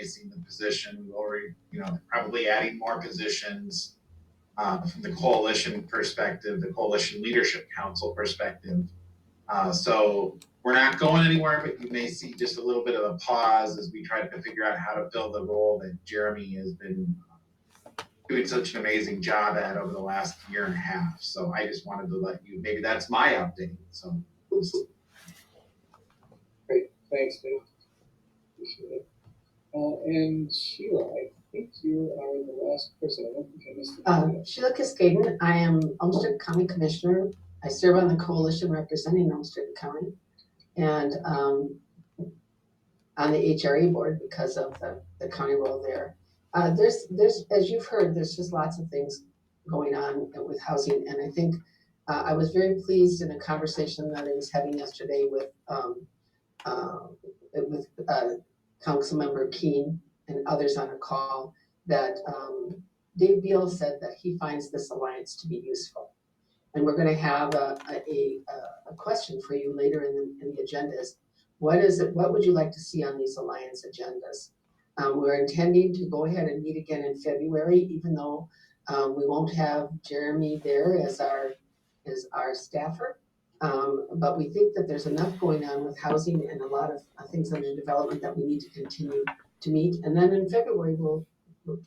replacing the position. Probably adding more positions from the coalition perspective, the Coalition Leadership Council perspective. So we're not going anywhere, but you may see just a little bit of a pause as we try to figure out how to fill the role that Jeremy has been doing such an amazing job at over the last year and a half. So I just wanted to let you, maybe that's my update. So. Great, thanks, Dave. Appreciate it. And Sheila, I think you are the last person. I don't think I missed it. Sheila Cascaden. I am Olmsted County Commissioner. I serve on the coalition representing Olmsted County, and on the HRA board because of the county role there. There's as you've heard, there's just lots of things going on with housing, and I think I was very pleased in a conversation that I was having yesterday with Councilmember Keene and others on a call that Dave Beal said that he finds this alliance to be useful. And we're going to have a question for you later in the agendas. What would you like to see on these alliance agendas? We're intending to go ahead and meet again in February, even though we won't have Jeremy there as our staffer. But we think that there's enough going on with housing and a lot of things under development that we need to continue to meet. And then in February,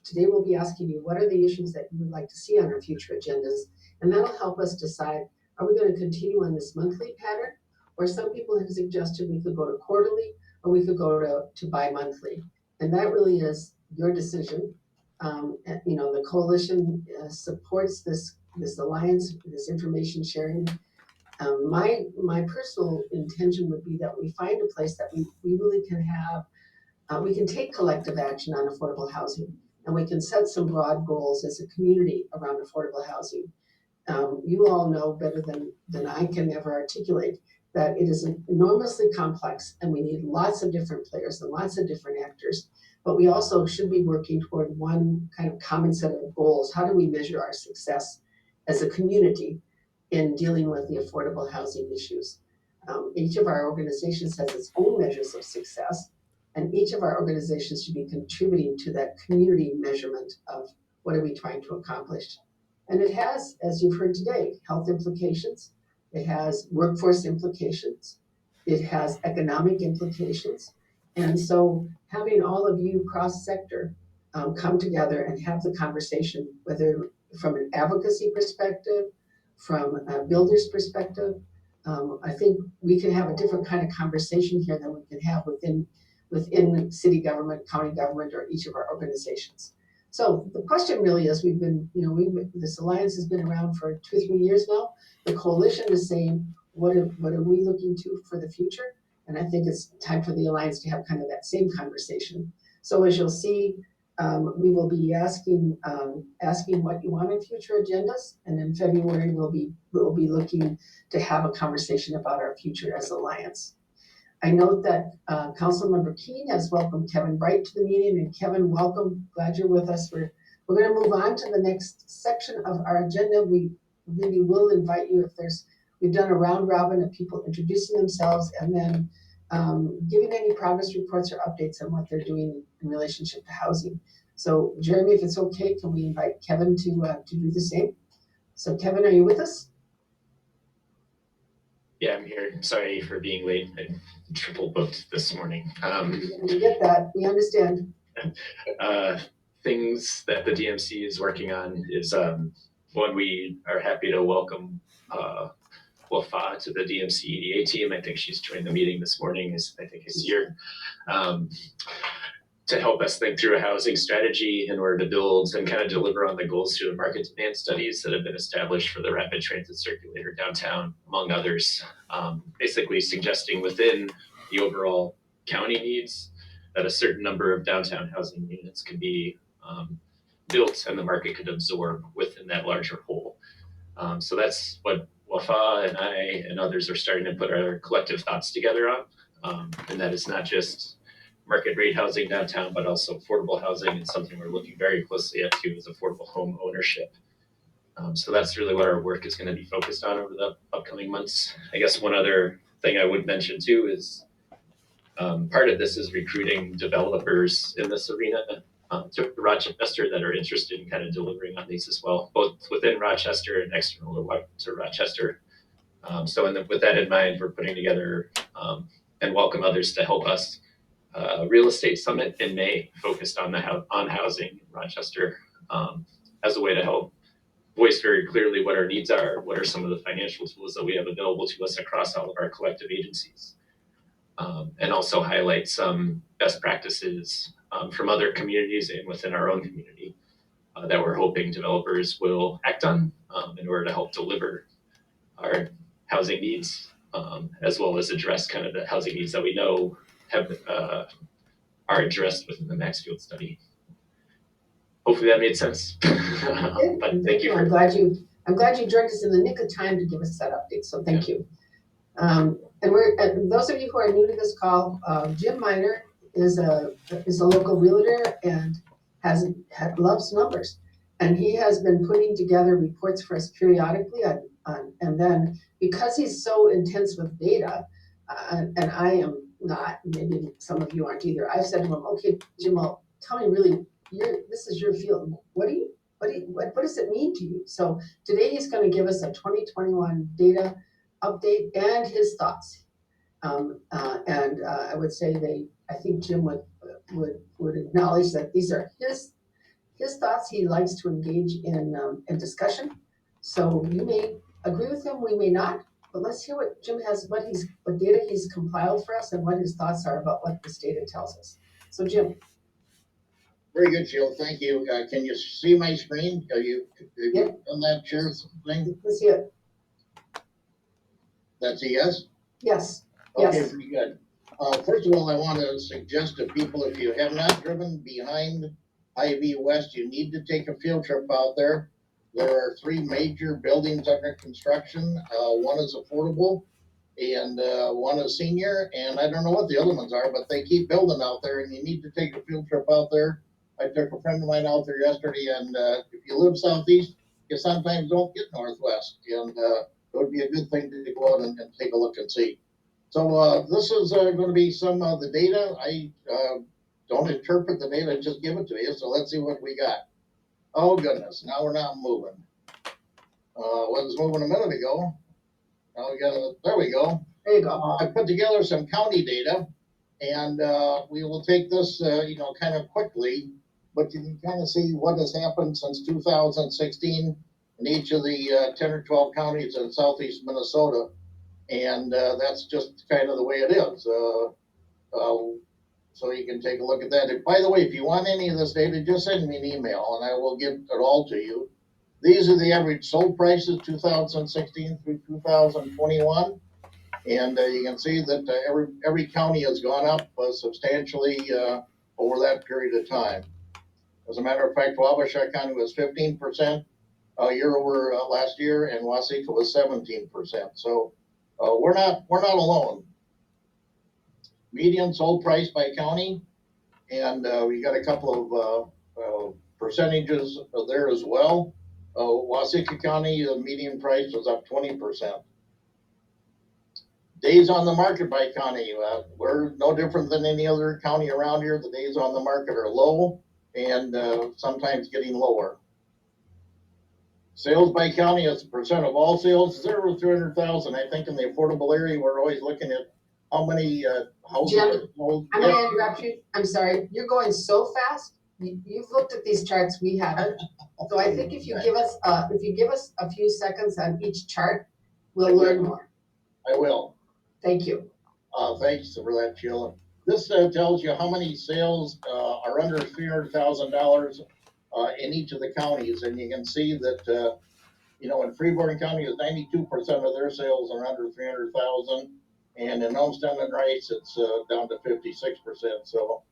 today we'll be asking you, what are the issues that you would like to see on our future agendas? And that'll help us decide, are we going to continue on this monthly pattern? Or some people have suggested we could go to quarterly, or we could go to bi-monthly. And that really is your decision. And, the coalition supports this alliance, this information sharing. My personal intention would be that we find a place that we really can have, we can take collective action on affordable housing, and we can set some broad goals as a community around affordable housing. You all know better than I can ever articulate that it is enormously complex, and we need lots of different players and lots of different actors, but we also should be working toward one kind of common set of goals. How do we measure our success as a community in dealing with the affordable housing issues? Each of our organizations has its own measures of success, and each of our organizations should be contributing to that community measurement of what are we trying to accomplish. And it has, as you've heard today, health implications, it has workforce implications, it has economic implications. And so having all of you cross-sector come together and have the conversation, whether from an advocacy perspective, from a builder's perspective, I think we can have a different kind of conversation here than we can have within city government, county government, or each of our organizations. So the question really is, this alliance has been around for 2 or 3 years now. The coalition is saying, what are we looking to for the future? And I think it's time for the alliance to have kind of that same conversation. So as you'll see, we will be asking what you want in future agendas, and in February we'll be looking to have a conversation about our future as alliance. I note that Councilmember Keene has welcomed Kevin Bright to the meeting, and Kevin, welcome. Glad you're with us. We're going to move on to the next section of our agenda. We really will invite you we've done a round robin of people introducing themselves and then giving any progress reports or updates on what they're doing in relationship to housing. So Jeremy, if it's okay, can we invite Kevin to do the same? So Kevin, are you with us? Yeah, I'm here. Sorry for being late. I triple booked this morning. We get that. We understand. Things that the DMC is working on is one, we are happy to welcome Wafa to the DMC EDA team. I think she's joined the meeting this morning. I think is here to help us think through a housing strategy in order to build and kind of deliver on the goals through the market demand studies that have been established for the rapid transit circulator downtown, among others. Basically suggesting within the overall county needs that a certain number of downtown housing units can be built and the market could absorb within that larger whole. So that's what Wafa and I and others are starting to put our collective thoughts together on. And that is not just market rate housing downtown, but also affordable housing, and something we're looking very closely at too is affordable home ownership. So that's really what our work is going to be focused on over the upcoming months. I guess one other thing I would mention too is Part of this is recruiting developers in this arena to Rochester that are interested in kind of delivering on these as well, both within Rochester and external to Rochester. With that in mind, we're putting together and welcome others to help us real estate summit in May, focused on on housing in Rochester, as a way to help voice very clearly what our needs are, what are some of the financial tools that we have available to us across all of our collective agencies, and also highlight some best practices from other communities and within our own community that we're hoping developers will act on in order to help deliver our housing needs, as well as address kind of the housing needs that we know have are addressed within the Maxfield study. Hopefully that made sense. But thank you. I'm glad you joined us in the nick of time to give us that update. So thank you. And those of you who are new to this call, Jim Miner is a local realtor and loves numbers, and he has been putting together reports for us periodically and then because he's so intense with data, and I am not, maybe some of you aren't either, I've said to him, okay, Jim, well, tell me really, this is your field. What does it mean to you? So today he's going to give us a 2021 data update and his thoughts. I would say I think Jim would acknowledge that these are his thoughts. He likes to engage in discussion. So you may agree with him, we may not, but let's hear what Jim has, what data he's compiled for us and what his thoughts are about what this data tells us. So Jim. Very good, Jill. Thank you. Can you see my screen? Have you done that share thing? Let's see it. That's a yes? Yes. Okay, yes. Pretty good. First of all, I want to suggest to people, if you have not driven behind Ivy West, you need to take a field trip out there. There are 3 major buildings under construction. One is affordable and one is senior, and I don't know what the other ones are, but they keep building out there, and you need to take a field trip out there. I took a friend of mine out there yesterday, and if you live southeast, you sometimes don't get northwest, and it would be a good thing to go out and take a look and see. So this is going to be some of the data. I don't interpret the data, just give it to you. So let's see what we got. Oh goodness, now we're not moving. Was moving a minute ago. Now we got there we go. There you go. I put together some county data, and we will take this, kind of quickly, but you can kind of see what has happened since 2016 in each of the 10 or 12 counties in southeast Minnesota, and that's just kind of the way it is. So you can take a look at that. And by the way, if you want any of this data, just send me an email, and I will get it all to you. These are the average sold prices 2016 through 2021. And you can see that every county has gone up substantially over that period of time. As a matter of fact, Wabasha County was 15% year over last year, and Waseca was 17%. So we're not alone. Median sold price by county, and we got a couple of percentages there as well. Waseca County, the median price was up 20%. Days on the market by county, we're no different than any other county around here. The days on the market are low and sometimes getting lower. Sales by county as a percent of all sales, 0 to 300,000. I think in the affordable area, we're always looking at how many houses. Jim, I'm going to interrupt you. I'm sorry. You're going so fast. You've looked at these charts. We haven't. So I think if you give us a few seconds on each chart, we'll learn more. I will. Thank you. Thanks for that, Sheila. This tells you how many sales are under $300,000 in each of the counties, and you can see that in Freeborn County is 92% of their sales are under 300,000, and in Olmsted and Rice it's down to 56%. So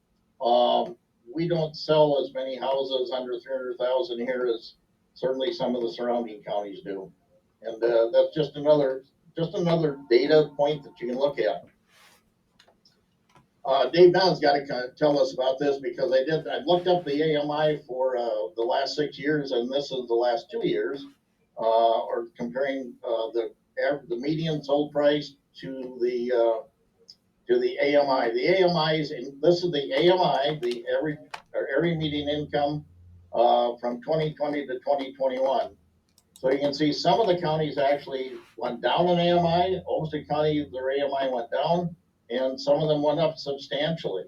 we don't sell as many houses under 300,000 here as certainly some of the surrounding counties do, and that's just another data point that you can look at. Dave Don's got to kind of tell us about this because I looked up the AMI for the last 6 years, and this is the last 2 years, or comparing the median sold price to the to the AMI. The AMI is, this is the AMI, the area median income from 2020 to 2021. So you can see some of the counties actually went down in AMI. Olmsted County, their AMI went down, and some of them went up substantially.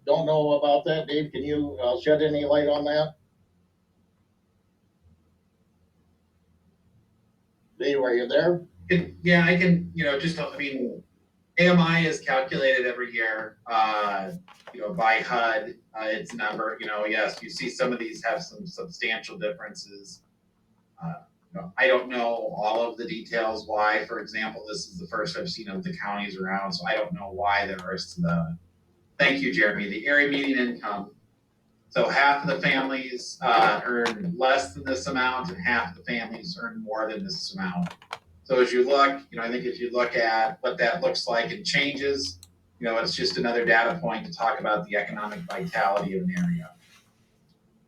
Don't know about that, Dave. Can you shed any light on that? Dave, are you there? Yeah, I can, just, I mean, AMI is calculated every year, by HUD, its number, yes, you see some of these have some substantial differences. I don't know all of the details why, for example, this is the first I've seen of the counties around, so I don't know why there are thank you, Jeremy, the area median income. So half of the families earn less than this amount and half of the families earn more than this amount. So as you look, I think if you look at what that looks like and changes, it's just another data point to talk about the economic vitality of an area.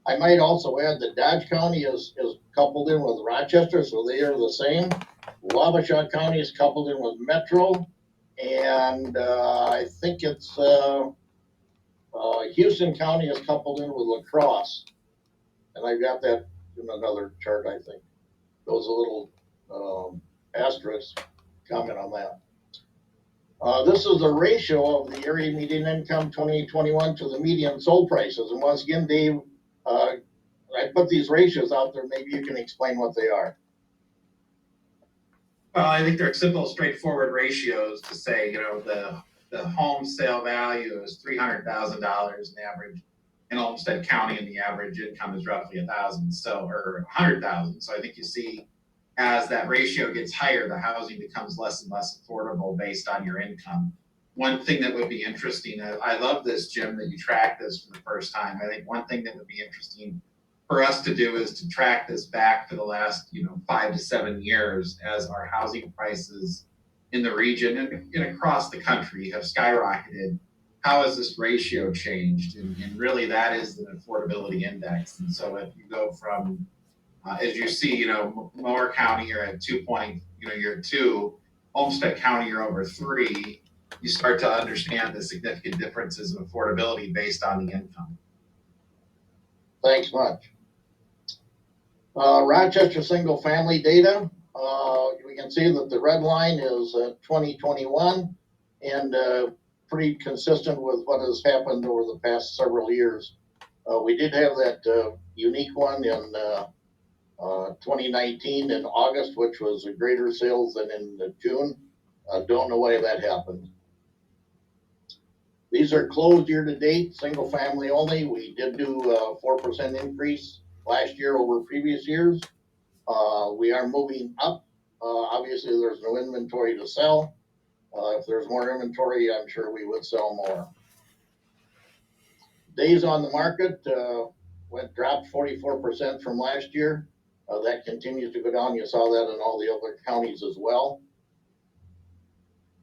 I might also add that Dodge County is coupled in with Rochester, so they are the same. Wabasha County is coupled in with Metro, and I think it's Houston County is coupled in with La Crosse, and I've got that in another chart. I think those a little asterisk comment on that. This is the ratio of the area median income 2021 to the median sold prices, and once again, Dave, I put these ratios out there. Maybe you can explain what they are. Well, I think they're simple, straightforward ratios to say, the home sale value is $300,000 in average in Olmsted County, and the average income is roughly $1,000, or $100,000. So I think you see, as that ratio gets higher, the housing becomes less and less affordable based on your income. One thing that would be interesting, I love this, Jim, that you track this for the first time. I think one thing that would be interesting for us to do is to track this back for the last 5 to 7 years, as our housing prices in the region and across the country have skyrocketed. How has this ratio changed? And really, that is an affordability index. And so if you go from, as you see, Mower County, you're at 2 you're 2, Olmsted County, you're over 3, you start to understand the significant differences in affordability based on the income. Thanks much. Rochester single family data. We can see that the red line is 2021 and pretty consistent with what has happened over the past several years. We did have that unique one in 2019 in August, which was a greater sales than in June. Don't know why that happened. These are closed year to date, single family only. We did do a 4% increase last year over previous years. We are moving up. Obviously, there's no inventory to sell. If there's more inventory, I'm sure we would sell more. Days on the market dropped 44% from last year. That continues to go down. You saw that in all the other counties as well.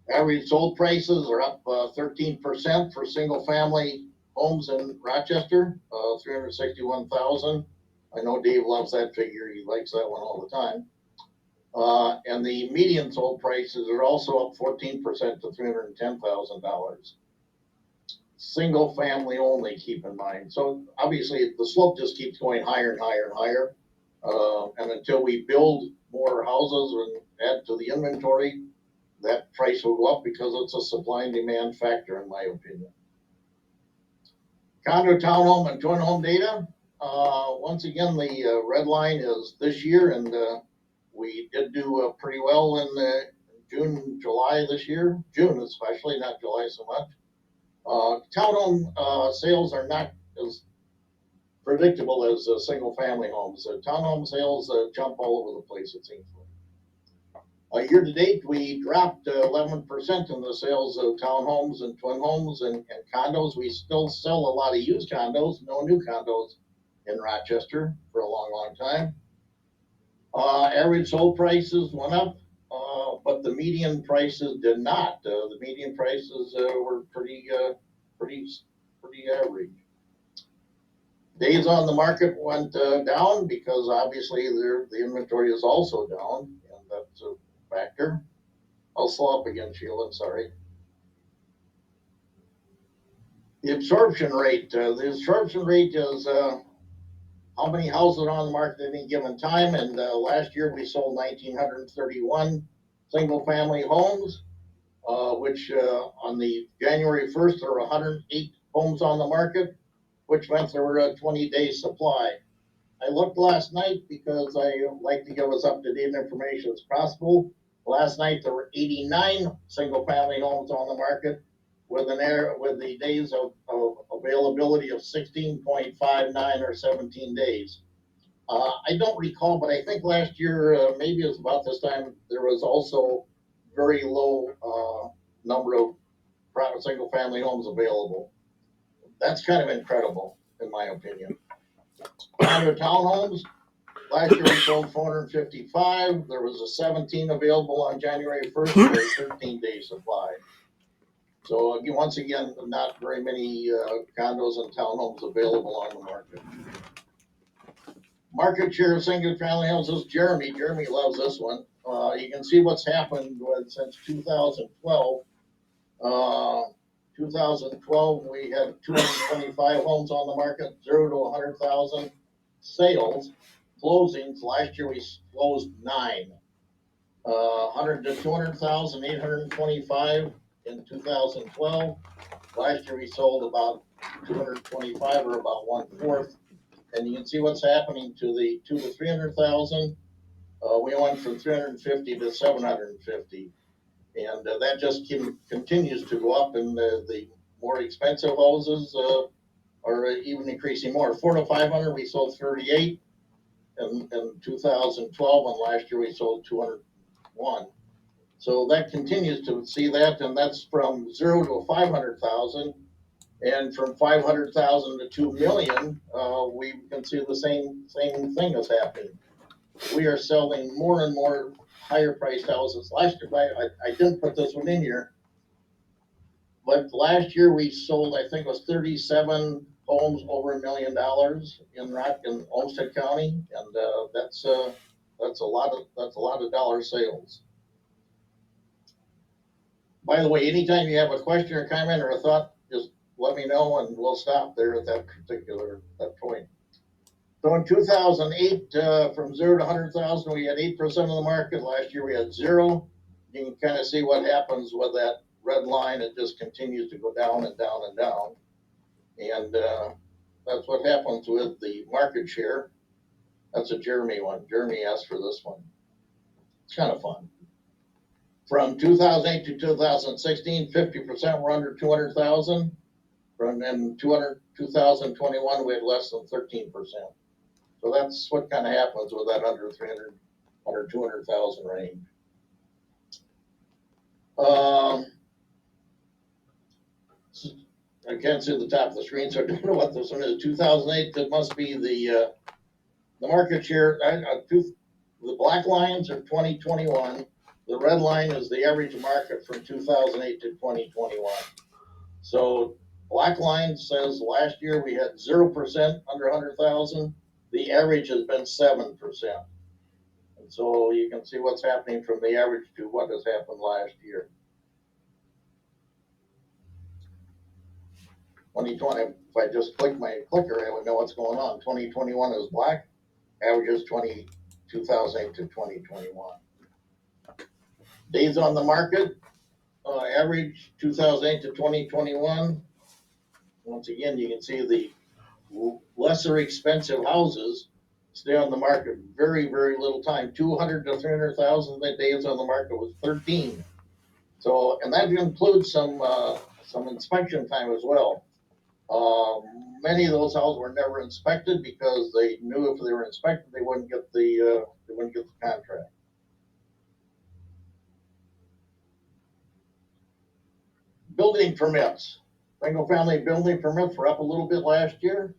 Average sold prices are up 13% for single family homes in Rochester, 361,000. I know Dave loves that figure. He likes that one all the time. And the median sold prices are also up 14% to $310,000. Single family only, keep in mind. So obviously the slope just keeps going higher and higher and higher. And until we build more houses and add to the inventory, that price will go up because it's a supply and demand factor, in my opinion. Condo, townhome, and twin home data. Once again, the red line is this year, and we did do pretty well in June and July this year. June especially, not July so much. Townhome sales are not as predictable as single family homes. Townhome sales jump all over the place, it seems like. Year to date, we dropped 11% in the sales of townhomes and twin homes and condos. We still sell a lot of used condos, no new condos in Rochester for a long, long time. Average sold prices went up, but the median prices did not. The median prices were pretty average. Days on the market went down because obviously the inventory is also down, and that's a factor. I'll slow up again, Sheila, sorry. The absorption rate is, how many houses are on the market at any given time, and, last year we sold 1,931 single-family homes, which, on the January 1st, there were 108 homes on the market, which meant there were a 20-day supply. I looked last night because I like to give as up-to-date information as possible. Last night, there were 89 single-family homes on the market with the days of availability of 16.59 or 17 days. I don't recall, but I think last year, maybe it was about this time, there was also very low number of single-family homes available. That's kind of incredible, in my opinion. Condo townhomes, last year we sold 455. There was a 17 available on January 1st for a 13-day supply. So once again, not very many condos and townhomes available on the market. Market share of single-family homes is Jeremy. Jeremy loves this one. You can see what's happened since 2012. 2012, we had 225 homes on the market, 0 to 100,000 sales. Closings, last year we closed 9. 100 to 200,000, 825 in 2012. Last year we sold about 225, or about 1/4. And you can see what's happening to the 2 to 300,000. We went from 350 to 750. And that just continues to go up, and the more expensive houses are even increasing more. 4 to 500, we sold 38 in 2012, and last year we sold 201. So that continues to see that, and that's from 0 to 500,000, and from 500,000 to 2 million, we can see the same thing is happening. We are selling more and more higher priced houses. Last year, I didn't put this one in here, but last year we sold, I think it was 37 homes over $1 million in Olmsted County, and that's a lot of dollar sales. By the way, anytime you have a question or comment or a thought, just let me know and we'll stop there at that point. So in 2008, from 0 to 100,000, we had 8% of the market. Last year we had 0. You can kind of see what happens with that red line. It just continues to go down and down and down. And that's what happens with the market share. That's a Jeremy one. Jeremy asked for this one. It's kind of fun. From 2008 to 2016, 50% were under 200,000. From then 2021, we had less than 13%. So that's what kind of happens with that under 200,000 range. I can't see the top of the screen, so I don't know what this one is. 2008, that must be the market share. The black lines are 2021. The red line is the average market from 2008 to 2021. So black line says last year we had 0% under 100,000. The average has been 7%. And so you can see what's happening from the average to what has happened last year. 2020, if I just click my clicker, I would know what's going on. 2021 is black, average is 2008 to 2021. Days on the market, average 2008 to 2021. Once again, you can see the lesser expensive houses stay on the market very, very little time. 200 to 300,000 days on the market was 13. So, and that includes some inspection time as well. Many of those houses were never inspected because they knew if they were inspected, they wouldn't get the contract. Building permits. Single family building permits were up a little bit last year.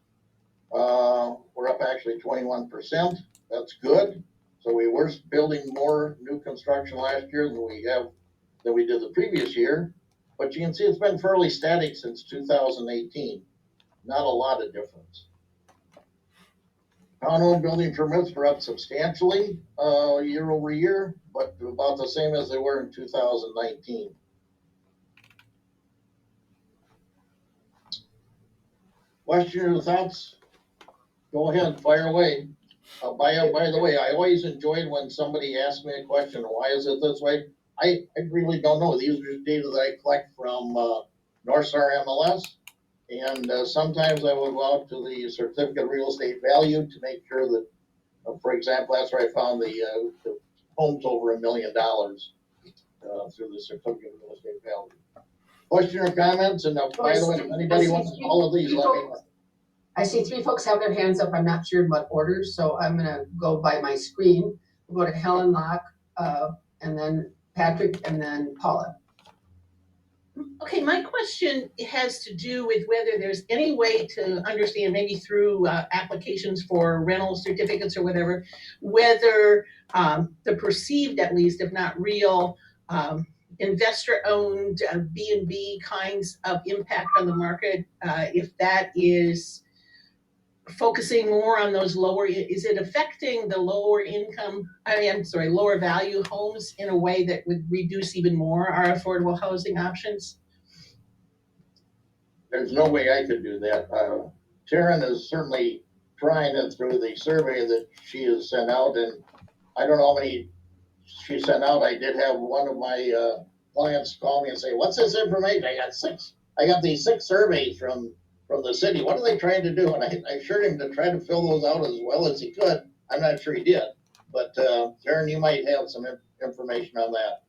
We're up actually 21%. That's good. So we were building more new construction last year than we did the previous year. But you can see it's been fairly static since 2018. Not a lot of difference. Townhome building permits were up substantially year over year, but about the same as they were in 2019. Questions or thoughts? Go ahead, fire away. By the way, I always enjoyed when somebody asked me a question, why is it this way? I really don't know. These are data that I collect from Northstar MLS. And sometimes I will go out to the certificate of real estate value to make sure that, for example, that's where I found the homes over $1 million through the certificate of real estate value. Question or comments? And by the way, if anybody wants all of these, let me know. I see 3 folks have their hands up. I'm not sure in what order, so I'm gonna go by my screen. We'll go to Helen Locke, and then Patrick, and then Paula. Okay, my question has to do with whether there's any way to understand, maybe through applications for rental certificates or whatever, whether the perceived, at least, if not real, investor-owned B&B kinds of impact on the market, if that is focusing more on those lower, is it affecting the lower income, lower value homes in a way that would reduce even more our affordable housing options? There's no way I could do that. Sharon is certainly trying it through the survey that she has sent out, and I don't know how many she sent out. I did have one of my clients call me and say, "What's this information? I got these 6 surveys from the city. What are they trying to do?" And I assured him to try to fill those out as well as he could. I'm not sure he did, but Sharon, you might have some information on that.